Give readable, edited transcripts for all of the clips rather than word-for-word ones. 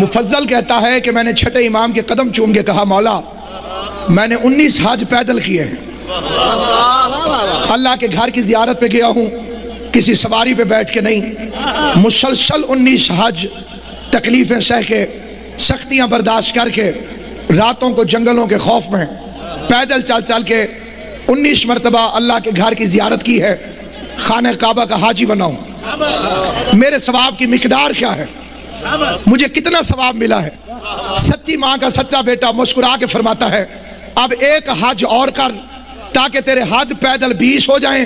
مفضل کہتا ہے کہ میں نے چھٹے امام کے قدم چوم کے کہا مولا میں نے 19 حج پیدل کیے ہیں، اللہ کے گھر کی زیارت پہ گیا ہوں، کسی سواری پہ بیٹھ کے نہیں، مسلسل 19 حج تکلیفیں سہ کے، سختیاں برداشت کر کے، راتوں کو جنگلوں کے خوف میں پیدل چل چل کے 19 مرتبہ اللہ کے گھر کی زیارت کی ہے، خانہ کعبہ کا حاجی بناؤں، میرے ثواب کی مقدار کیا ہے، مجھے کتنا ثواب ملا ہے؟ سچی ماں کا سچا بیٹا مسکرا کے فرماتا ہے اب ایک حج اور کر تاکہ تیرے حج پیدل 20 ہو جائیں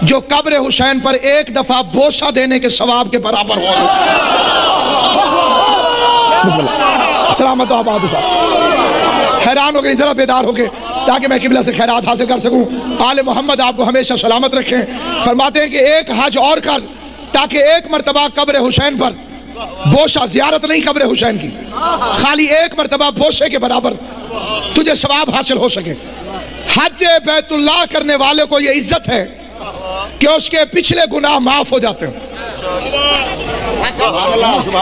جو قبر حسین پر ایک دفعہ بوسہ دینے کے ثواب کے برابر ہو۔ بسم اللہ، سلامت و آباد صاحب، حیران ہو گئی ذرا بیدار ہو کے تاکہ میں قبلہ سے خیرات حاصل کر سکوں۔ آل محمد آپ کو ہمیشہ سلامت رکھیں۔ فرماتے ہیں کہ ایک حج اور کر تاکہ ایک مرتبہ قبر حسین پر بوسہ، زیارت نہیں قبر حسین کی، خالی ایک مرتبہ بوسے کے برابر تجھے ثواب حاصل ہو سکے۔ حج بیت اللہ کرنے والے کو یہ عزت ہے کہ اس کے پچھلے گناہ معاف ہو جاتے ہیں،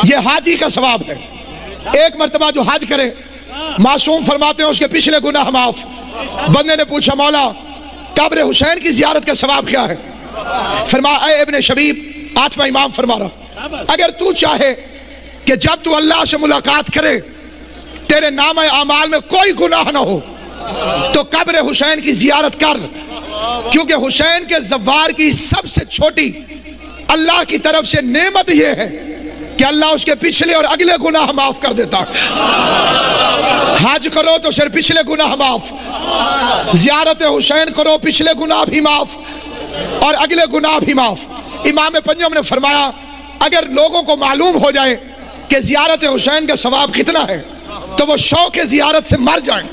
یہ حاجی کا ثواب ہے۔ ایک مرتبہ جو حج کرے معصوم فرماتے ہیں اس کے پچھلے گناہ معاف۔ بندے نے پوچھا مولا قبر حسین کی زیارت کا ثواب کیا ہے؟ فرمایا اے ابن شبیب، 8واں امام فرما رہا، اگر تو چاہے کہ جب تو اللہ سے ملاقات کرے تیرے نامہ اعمال میں کوئی گناہ نہ ہو تو قبر حسین کی زیارت کر، کیونکہ حسین کے زوار کی سب سے چھوٹی اللہ کی طرف سے نعمت یہ ہے کہ اللہ اس کے پچھلے اور اگلے گناہ معاف کر دیتا ہے۔ حج کرو تو صرف پچھلے گناہ معاف، زیارت حسین کرو پچھلے گناہ بھی معاف اور اگلے گناہ بھی معاف۔ امام پنجم نے فرمایا اگر لوگوں کو معلوم ہو جائے کہ زیارت حسین کا ثواب کتنا ہے تو وہ شوق زیارت سے مر جائیں۔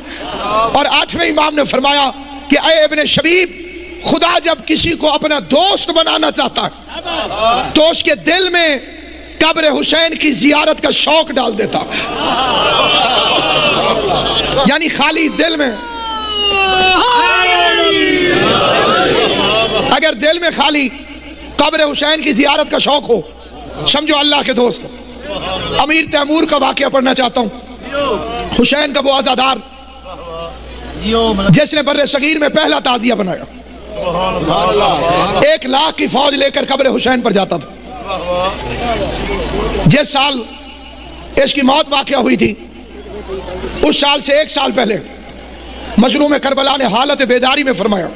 اور 8ویں امام نے فرمایا کہ اے ابن شبیب، خدا جب کسی کو اپنا دوست بنانا چاہتا ہے تو اس کے دل میں قبر حسین کی زیارت کا شوق ڈال دیتا، یعنی خالی دل میں، اگر دل میں خالی قبر حسین کی زیارت کا شوق ہو سمجھو اللہ کے دوست۔ امیر تیمور کا واقعہ پڑھنا چاہتا ہوں، حسین کا وہ عزادار جس نے بر صغیر میں پہلا تعزیہ بنایا، 1 لاکھ کی فوج لے کر قبر حسین پر جاتا تھا۔ جس سال اس کی موت واقعہ ہوئی تھی اس سال سے 1 سال پہلے مظلوم کربلا نے حالت بیداری میں فرمایا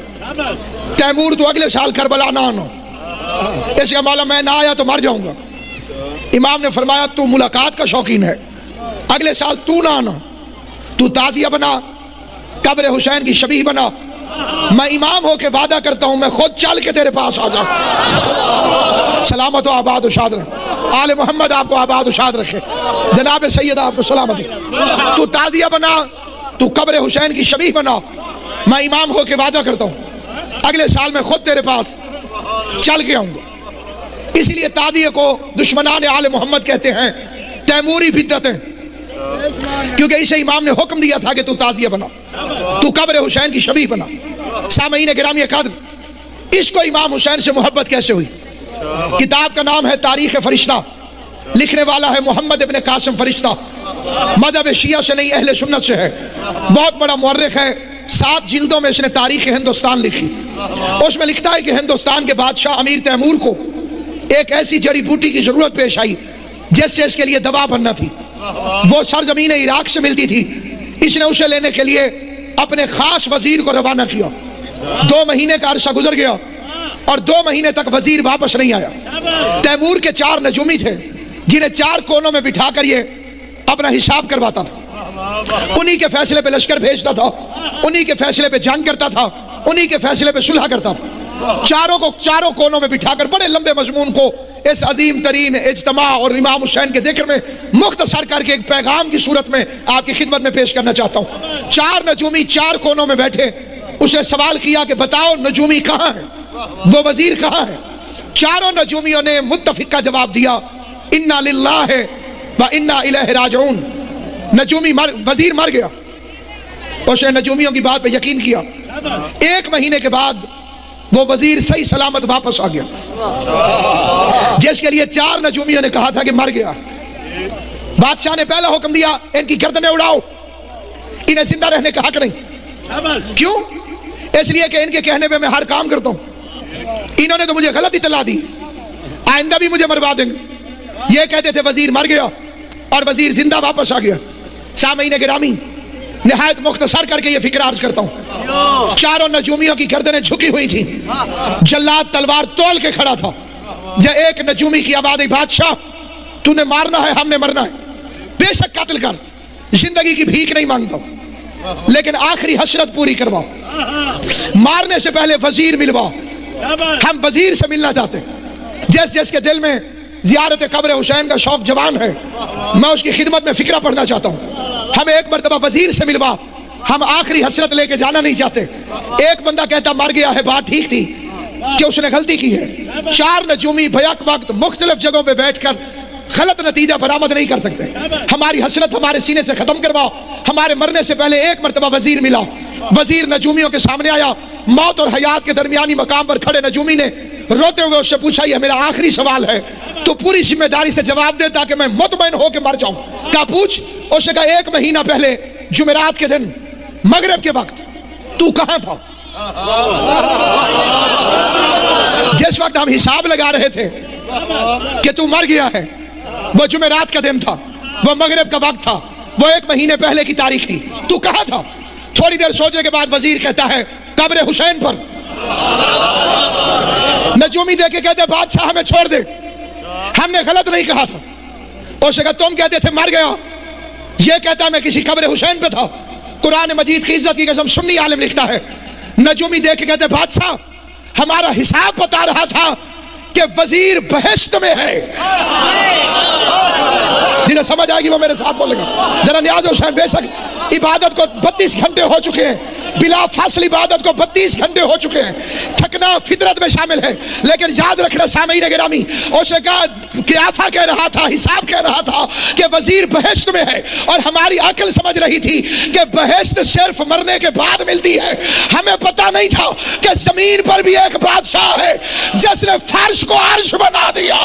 تیمور تو اگلے سال کربلا نہ آنا، اس کا مولا میں نہ آیا تو مر جاؤں گا۔ امام نے فرمایا تو ملاقات کا شوقین ہے، اگلے سال تو نہ آنا، تو تعزیہ بنا، قبر حسین کی شبیہ بنا، میں امام ہو کے وعدہ کرتا ہوں میں خود چل کے تیرے پاس آ جاؤں۔ سلامت و آباد و شاد رہے، آل محمد آپ کو آباد و شاد رکھے، جناب سید آپ کو سلامت۔ تو تعزیہ بنا، تو قبر حسین کی شبیہ بنا، میں امام ہو کے وعدہ کرتا ہوں اگلے سال میں خود تیرے پاس چل کے آؤں گا۔ اسی لیے تعزیے کو دشمنان آل محمد کہتے ہیں تیموری بدعتیں، کیونکہ اسے امام نے حکم دیا تھا کہ تو تعزیہ بنا، تو قبر حسین کی شبیہ بنا۔ سامعین گرامی قدر، اس کو امام حسین سے محبت کیسے ہوئی؟ کتاب کا نام ہے تاریخ فرشتہ، لکھنے والا ہے محمد ابن قاسم فرشتہ، مذہب شیعہ سے نہیں اہل سنت سے ہے، بہت بڑا مورخ ہے، 7 جلدوں میں اس نے تاریخ ہندوستان لکھی۔ اس میں لکھتا ہے کہ ہندوستان کے بادشاہ امیر تیمور کو ایک ایسی جڑی بوٹی کی ضرورت پیش آئی جس سے اس کے لیے دوا بننا تھی، وہ سرزمین عراق سے ملتی تھی۔ اس نے اسے لینے کے لیے اپنے خاص وزیر کو روانہ کیا، 2 مہینے کا عرصہ گزر گیا اور 2 مہینے تک وزیر واپس نہیں آیا۔ تیمور کے 4 نجومی تھے جنہیں 4 کونوں میں بٹھا کر یہ اپنا حساب کرواتا تھا، انہی کے فیصلے پہ لشکر بھیجتا تھا، انہی کے فیصلے پہ جنگ کرتا تھا، انہی کے فیصلے پہ صلح کرتا تھا۔ چاروں کونوں میں بٹھا کر بڑے لمبے مضمون کو اس عظیم ترین اجتماع اور امام حسین کے ذکر میں مختصر کر کے ایک پیغام کی صورت میں آپ کی خدمت میں پیش کرنا چاہتا ہوں۔ 4 نجومی 4 کونوں میں بیٹھے، اسے سوال کیا کہ بتاؤ نجومی کہاں ہے، وہ وزیر کہاں ہے؟ 4 نجومیوں نے متفقہ جواب دیا، انا للہ و انا الیہ راجعون۔ وزیر مر گیا، اس نے نجومیوں کی بات پہ یقین کیا۔ 1 مہینے کے بعد وہ وزیر صحیح سلامت واپس آ گیا، جس کے لیے 4 نجومیوں نے کہا تھا کہ مر گیا۔ بادشاہ نے پہلا حکم دیا ان کی گردنیں اڑاؤ، انہیں زندہ رہنے کا حق نہیں۔ کیوں؟ اس لیے کہ ان کے کہنے پہ میں ہر کام کرتا ہوں، انہوں نے تو مجھے غلط اطلاع دی، آئندہ بھی مجھے مروا دیں گے۔ یہ کہتے تھے وزیر مر گیا اور وزیر زندہ واپس آ گیا۔ سامعین گرامی، نہایت مختصر کر کے یہ فکر عرض کرتا ہوں، چاروں نجومیوں کی گردنیں جھکی ہوئی تھیں، جلاد تلوار تول کے کھڑا تھا۔ جب ایک نجومی کی آواز آئی، بادشاہ تو نے مارنا ہے، ہم نے مرنا ہے، بے شک قتل کر، زندگی کی بھیک نہیں مانگتا ہوں، لیکن آخری حسرت پوری کرواؤ، مارنے سے پہلے وزیر ملواؤ، ہم وزیر سے ملنا چاہتے ہیں۔ جس جس کے دل میں زیارت قبر حسین کا شوق جوان ہے، میں اس کی خدمت میں فکرہ پڑھنا چاہتا ہوں، ہمیں ایک مرتبہ وزیر سے ملوا، ہم آخری حسرت لے کے جانا نہیں چاہتے۔ ایک بندہ کہتا مر گیا ہے، بات ٹھیک تھی کہ اس نے غلطی کی ہے۔ چار نجومی بیک وقت مختلف جگہوں پہ بیٹھ کر غلط نتیجہ برآمد نہیں کر سکتے۔ ہماری حسرت ہمارے سینے سے ختم کرواؤ۔ ہمارے مرنے سے پہلے ایک مرتبہ وزیر ملا، وزیر نجومیوں کے سامنے آیا، موت اور حیات کے درمیانی مقام پر کھڑے نجومی نے روتے ہوئے اس سے پوچھا یہ میرا آخری سوال ہے، تو پوری ذمہ داری سے جواب دے تاکہ میں مطمئن ہو کے مر جاؤں۔ کہا پوچھ۔ اس نے کہا 1 مہینہ پہلے جمعرات کے دن مغرب کے وقت تو کہاں تھا؟ جس وقت ہم حساب لگا رہے تھے کہ تو مر گیا ہے، وہ جمعرات کا دن تھا، وہ مغرب کا وقت تھا، وہ 1 مہینے پہلے کی تاریخ تھی، تو کہاں تھا؟ تھوڑی دیر سوچنے کے بعد وزیر کہتا ہے قبر حسین پر۔ نجومی دے کے کہتے بادشاہ ہمیں چھوڑ دے، ہم نے غلط نہیں کہا تھا۔ اس نے کہا تم کہتے تھے مر گیا، یہ کہتا ہے میں کسی قبر حسین پہ تھا۔ قرآن مجید کی عزت کی قسم سنی عالم لکھتا ہے، نجومی دے کے کہتے بادشاہ ہمارا حساب بتا رہا تھا کہ وزیر بہشت میں ہے۔ جنہیں سمجھ آئے گی وہ میرے ساتھ بولے گا ذرا۔ نیاز حسین بے شک عبادت کو 32 گھنٹے ہو چکے ہیں، بلا فاصل عبادت کو 32 گھنٹے ہو چکے ہیں، تھکنا فطرت میں شامل ہے، لیکن یاد رکھنا سامعین گرامی، اس نے کہا قیافہ کہہ رہا تھا، حساب کہہ رہا تھا کہ وزیر بہشت میں ہے، اور ہماری عقل سمجھ رہی تھی کہ بہشت صرف مرنے کے بعد ملتی ہے۔ ہمیں پتہ نہیں تھا کہ زمین پر بھی ایک بادشاہ ہے جس نے فرش کو عرش بنا دیا۔